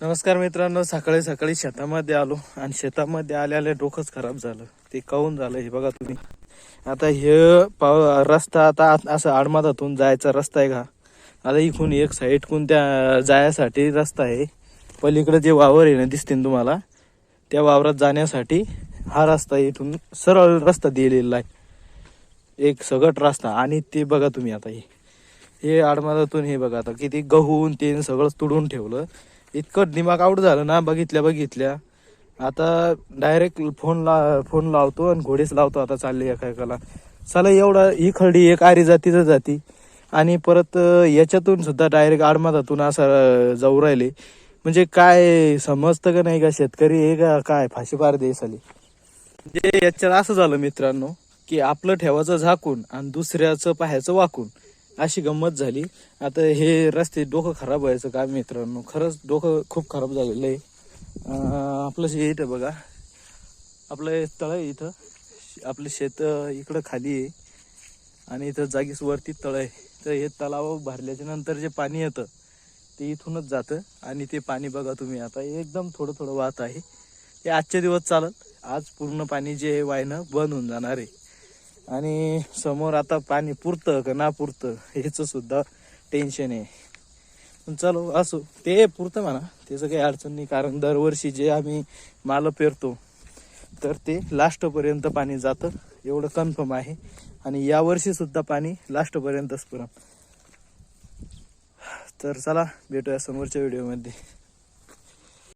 नमस्कार मित्रांनो, सकाळी सकाळी शेतामध्ये आलो आणि शेतामध्ये आल्याला डोकंच खराब झालं. ते काऊन झालं हे बघा तुम्ही. आता हे रस्ता आता असं आडमातातून जायचा रस्ता आहे का. आता इथून एक साईड त्या जायसाठी रस्ता आहे. पलीकडे जे वावर आहे ना दिसते तुम्हाला, त्या वावरात जाण्यासाठी हा रस्ता इथून सरळ रस्ता दिलेला आहे, एक सगट रस्ता. आणि ते बघा तुम्ही आता हे आडमातातून हे बघा आता किती गहून ते सगळं तुडून ठेवलं. इतकं दिमाग आउट झालं ना बघितल्या. आता डायरेक्ट फोन लावतो आणि घोडेच लावतो. आता चालले एका चला एवढा ही खरडी एक आरी जाती आणि परत याच्यातून सुद्धा डायरेक्ट आडमातातून असं जाऊ राहिले. म्हणजे काय समजतं का नाही का, शेतकरी हे का काय फाशी पार देसाली. म्हणजे याच्यात असं झालं मित्रांनो की आपलं ठेवायचं झाकून आणि दुसऱ्याचं पाहायचं वाकून, अशी गंमत झाली. आता हे रस्ते डोकं खराब व्हायचं काम मित्रांनो, खरंच डोकं खूप खराब झालेलं आहे. आपलं शेत आहे बघा, आपलं तळ आहे इथं, आपलं शेत इकडं खाली आहे आणि इथं जागीच वरती तळ आहे. तर हे तलाव भरल्याच्या नंतर जे पाणी येतं ते इथूनच जातं आणि ते पाणी बघा तुम्ही आता एकदम थोडं थोडं वाहत आहे. हे आजचे दिवस चालत, आज पूर्ण पाणी जे वाहणं बंद होऊन जाणार आहे. आणि समोर आता पाणी पुरतं का ना पुरतं हेच सुद्धा टेन्शन आहे. पण चलो असो, ते पुरतं म्हणा, त्याचं काही अडचण नाही. कारण दरवर्षी जे आम्ही माल पेरतो तर ते लास्टपर्यंत पाणी जातं, एवढं कन्फर्म आहे. आणि यावर्षी सुद्धा पाणी लास्टपर्यंतच पुरा. तर चला भेटूया समोरच्या व्हिडिओमध्ये.